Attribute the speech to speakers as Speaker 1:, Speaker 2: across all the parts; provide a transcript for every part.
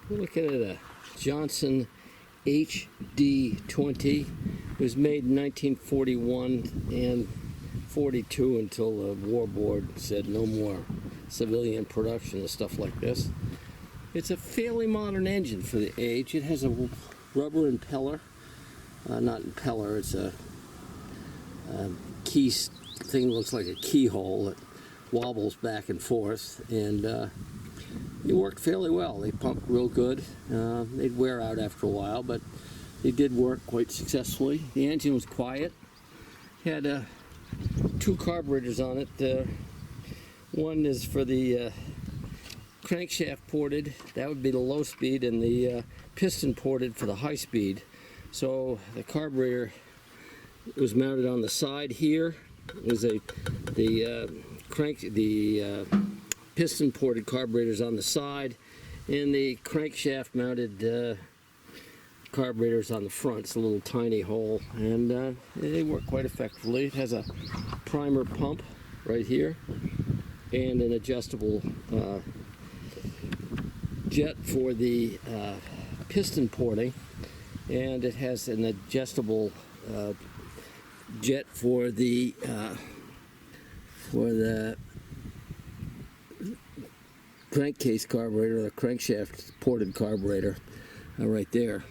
Speaker 1: We're looking at a Johnson HD20. It was made in 1941 and 42 until the War Board said no more civilian production of stuff like this. It's a fairly modern engine for the age. It has a rubber impeller. Not impeller, it's a key thing, looks like a keyhole that wobbles back and forth, and it worked fairly well. They pumped real good. They'd wear out after a while, but they did work quite successfully. The engine was quiet. It had two carburetors on it. One is for the crankshaft ported, that would be the low speed, and the piston ported for the high speed. So the carburetor was mounted on the side here. It was the piston ported carburetors on the side, and the crankshaft mounted carburetors on the front. It's a little tiny hole, and they work quite effectively. It has a primer pump right here and an adjustable jet for the piston porting, and it has an adjustable jet for the crankcase carburetor, the crankshaft ported carburetor, right there.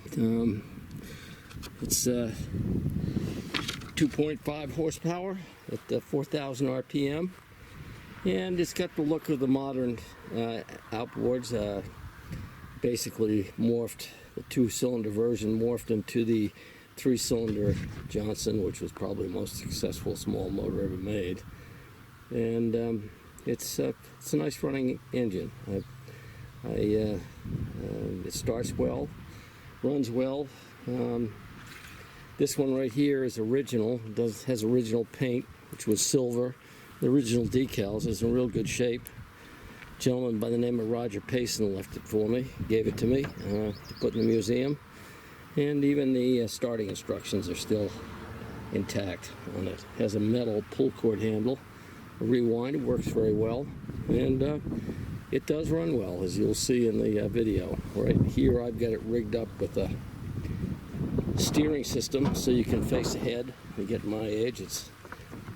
Speaker 1: It's 2.5 horsepower at 4,000 RPM, and it's got the look of the modern outboards. Basically morphed, the two-cylinder version morphed into the three-cylinder Johnson, which was probably the most successful small motor ever made. And it's a nice running engine. It starts well, runs well. This one right here is original. Has original paint, which was silver. The original decals is in real good shape. A gentleman by the name of Roger Payson left it for me, gave it to me to put in the museum. And even the starting instructions are still intact on it. It has a metal pull cord handle, a rewind. It works very well, and it does run well, as you'll see in the video. Right here I've got it rigged up with a steering system so you can face ahead. You get my age, it's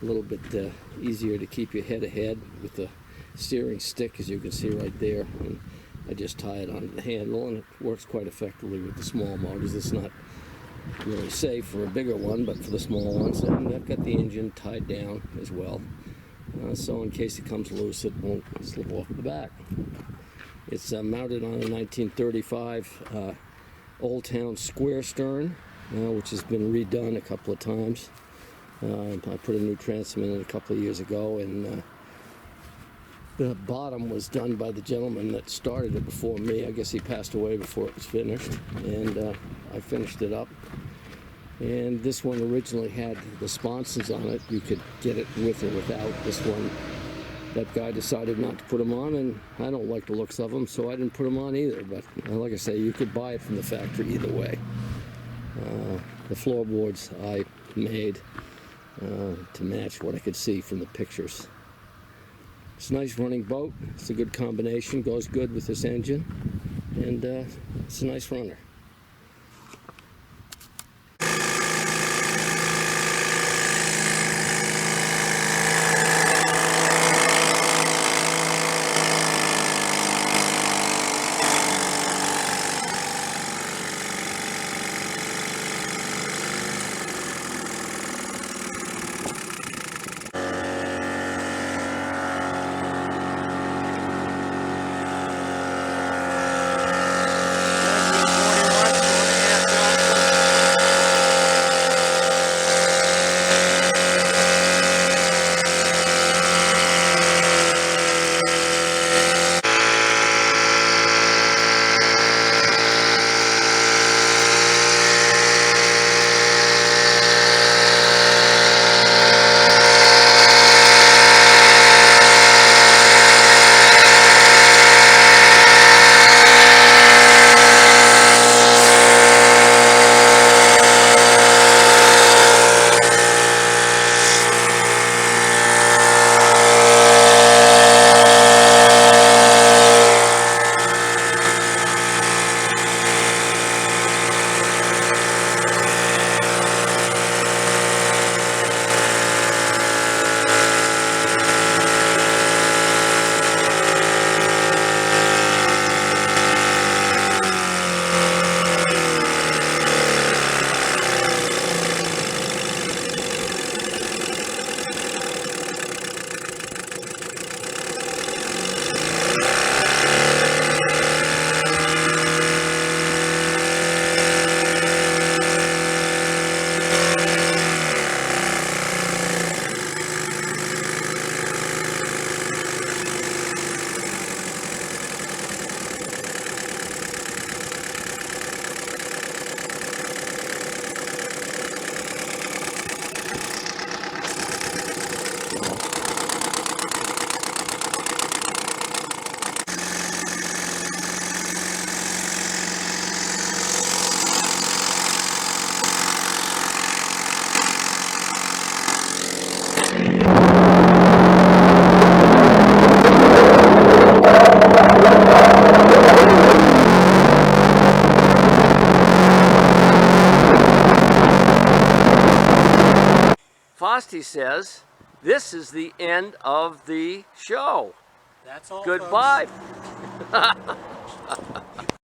Speaker 1: a little bit easier to keep your head ahead with the steering stick, as you can see right there. And I just tie it onto the handle, and it works quite effectively with the small motors. It's not really safe for a bigger one, but for the small ones. And I've got the engine tied down as well, so in case it comes loose, it won't slip off the back. It's mounted on a 1935 Old Town square stern, which has been redone a couple of times. I put a new transom in it a couple of years ago, and the bottom was done by the gentleman that started it before me. I guess he passed away before it was finished, and I finished it up. And this one originally had the sponsons on it. You could get it with or without. This one, that guy decided not to put them on, and I don't like the looks of them, so I didn't put them on either. But like I say, you could buy it from the factory either way. The floorboards I made to match what I could see from the pictures. It's a nice running boat. It's a good combination, goes good with this engine, and it's a nice runner.
Speaker 2: Rusty says, this is the end of the show.
Speaker 3: That's all.
Speaker 2: Goodbye.
Speaker 3: Folks.